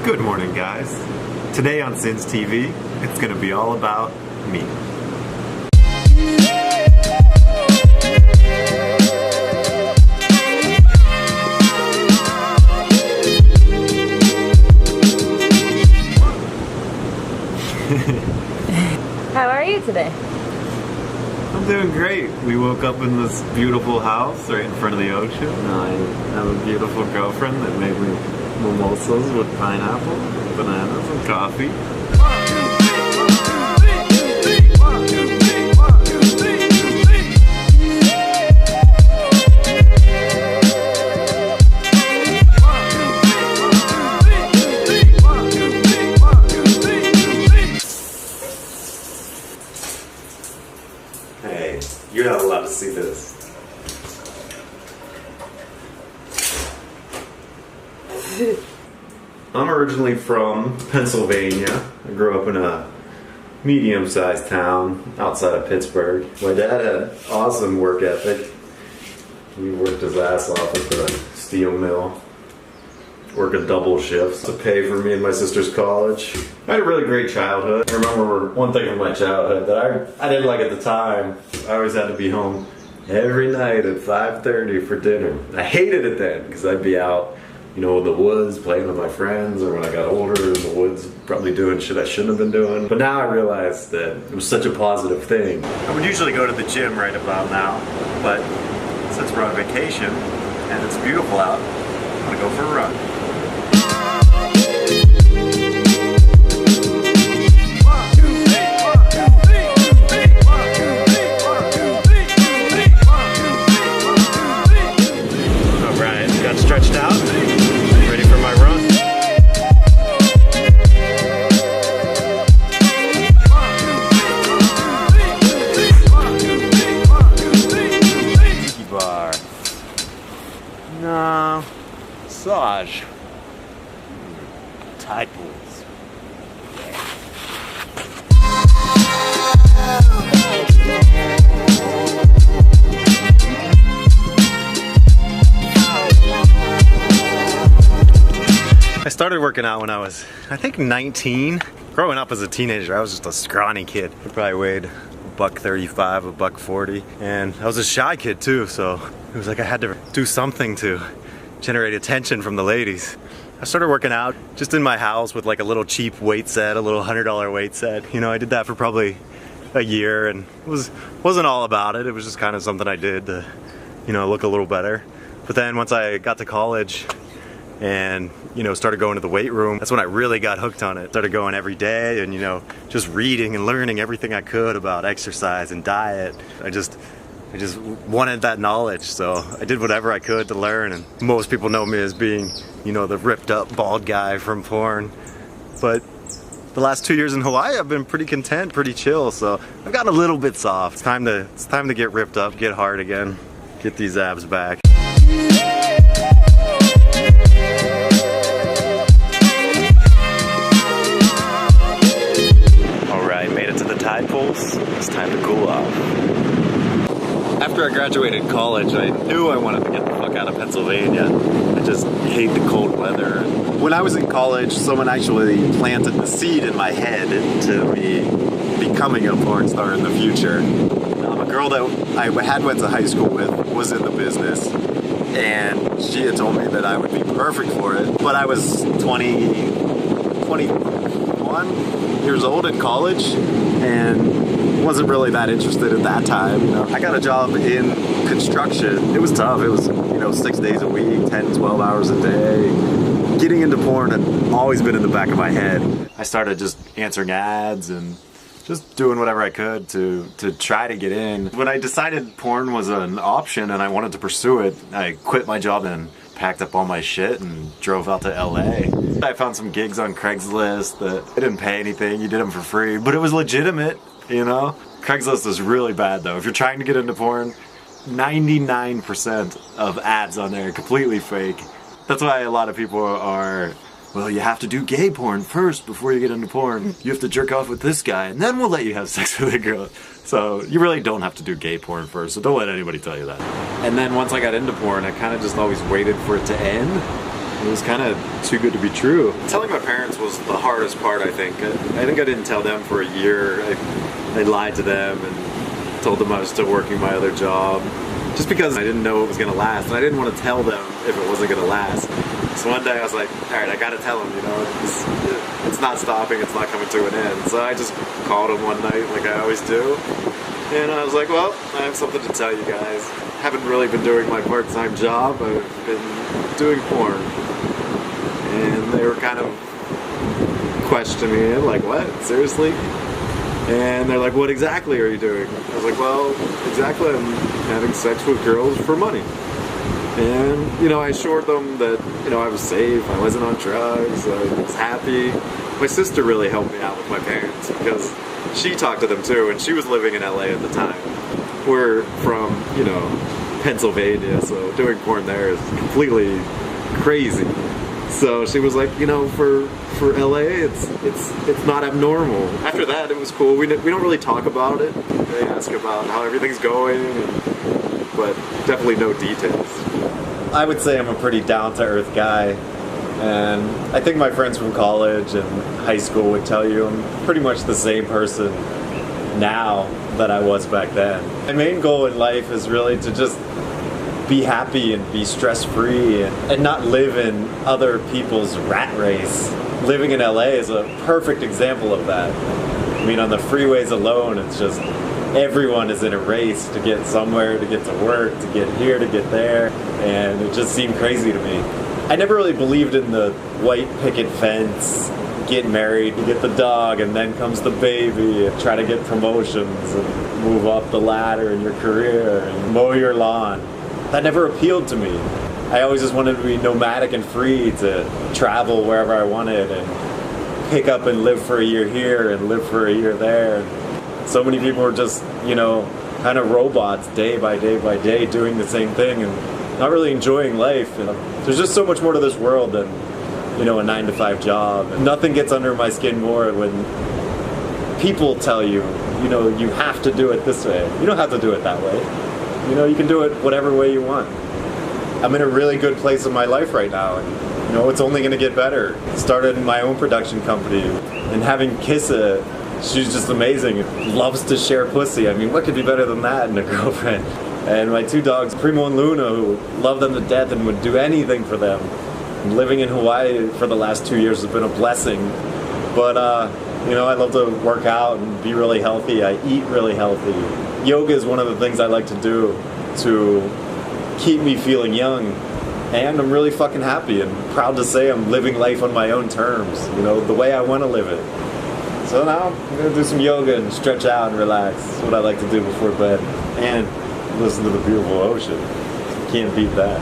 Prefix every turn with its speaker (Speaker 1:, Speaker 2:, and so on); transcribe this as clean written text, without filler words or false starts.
Speaker 1: Good morning, guys. Today on Sins TV, it's gonna be all about me.
Speaker 2: How are you today?
Speaker 1: I'm doing great. We woke up in this beautiful house right in front of the ocean. I have a beautiful girlfriend that made me mimosas with pineapple, bananas, and coffee. Hey, you're not allowed to see this. I'm originally from Pennsylvania. I grew up in a medium-sized town outside of Pittsburgh. My dad had an awesome work ethic. He worked his ass off at the steel mill, working double shifts to pay for me and my sister's college. I had a really great childhood. I remember one thing from my childhood that I didn't like at the time. I always had to be home every night at 5:30 for dinner. I hated it then because I'd be out, you know, in the woods playing with my friends, or when I got older in the woods probably doing shit I shouldn't have been doing. But now I realize that it was such a positive thing. I would usually go to the gym right about now, but since we're on vacation and it's beautiful out, I'm gonna go for a run. Stretched out, ready for my run. Tiki bar. No. Massage. Tide pools. I started working out when I was, I think, 19. Growing up as a teenager, I was just a scrawny kid. I probably weighed $135, $140, and I was a shy kid too, so it was like I had to do something to generate attention from the ladies. I started working out just in my house with like a little cheap weight set, a little $100 weight set. You know, I did that for probably a year, and it wasn't all about it. It was just kind of something I did to, you know, look a little better. But then once I got to college and, you know, started going to the weight room, that's when I really got hooked on it. Started going every day and, you know, just reading and learning everything I could about exercise and diet. I just wanted that knowledge, so I did whatever I could to learn. And most people know me as being, you know, the ripped up bald guy from porn. But the last 2 years in Hawaii, I've been pretty content, pretty chill, so I've gotten a little bit soft. It's time to get ripped up, get hard again, get these abs back. Tide pools, it's time to cool off. After I graduated college, I knew I wanted to get the fuck out of Pennsylvania. I just hate the cold weather. When I was in college, someone actually planted the seed in my head to me becoming a porn star in the future. A girl that I had went to high school with was in the business, and she had told me that I would be perfect for it. But I was 21 years old in college and wasn't really that interested at that time. You know, I got a job in construction. It was tough. It was, you know, 6 days a week, 10, 12 hours a day. Getting into porn had always been in the back of my head. I started just answering ads and just doing whatever I could to try to get in. When I decided porn was an option and I wanted to pursue it, I quit my job and packed up all my shit and drove out to LA. I found some gigs on Craigslist that I didn't pay anything, you did them for free, but it was legitimate, you know? Craigslist is really bad though. If you're trying to get into porn, 99% of ads on there are completely fake. That's why a lot of people are, well, you have to do gay porn first before you get into porn. You have to jerk off with this guy and then we'll let you have sex with a girl. So you really don't have to do gay porn first, so don't let anybody tell you that. And then once I got into porn, I kind of just always waited for it to end. It was kind of too good to be true. Telling my parents was the hardest part, I think. I think I didn't tell them for a year. I lied to them and told them I was still working my other job. Just because I didn't know it was going to last, and I didn't want to tell them if it wasn't going to last. So one day I was like, alright, I got to tell them, you know, it's not stopping, it's not coming to an end. So I just called them one night like I always do. And I was like, well, I have something to tell you guys. Haven't really been doing my part-time job. I've been doing porn. And they were kind of questioning me, like, what? Seriously? And they're like, what exactly are you doing? I was like, well, exactly, I'm having sex with girls for money. And, you know, I assured them that, you know, I was safe, I wasn't on drugs, I was happy. My sister really helped me out with my parents because she talked to them too, and she was living in LA at the time. We're from, you know, Pennsylvania, so doing porn there is completely crazy. So she was like, you know, for LA, it's not abnormal. After that, it was cool. We don't really talk about it. They ask about how everything's going, but definitely no details. I would say I'm a pretty down-to-earth guy, and I think my friends from college and high school would tell you I'm pretty much the same person now that I was back then. My main goal in life is really to just be happy and be stress-free and not live in other people's rat race. Living in LA is a perfect example of that. I mean, on the freeways alone, it's just everyone is in a race to get somewhere, to get to work, to get here, to get there, and it just seemed crazy to me. I never really believed in the white picket fence, get married, you get the dog, and then comes the baby, and try to get promotions and move up the ladder in your career and mow your lawn. That never appealed to me. I always just wanted to be nomadic and free to travel wherever I wanted and pick up and live for a year here and live for a year there. And so many people were just, you know, kind of robots day by day by day doing the same thing and not really enjoying life. And there's just so much more to this world than, you know, a 9-to-5 job. And nothing gets under my skin more when people tell you, you know, you have to do it this way. You don't have to do it that way. You know, you can do it whatever way you want. I'm in a really good place in my life right now, and you know, it's only going to get better. Started my own production company, and having Kissa, she's just amazing. Loves to share pussy. I mean, what could be better than that in a girlfriend? And my 2 dogs, Primo and Luna, who love them to death and would do anything for them. And living in Hawaii for the last 2 years has been a blessing. But, you know, I love to work out and be really healthy. I eat really healthy. Yoga is one of the things I like to do to keep me feeling young, and I'm really fucking happy and proud to say I'm living life on my own terms, you know, the way I want to live it. So now I'm gonna do some yoga and stretch out and relax. That's what I like to do before bed, and listen to the beautiful ocean. Can't beat that.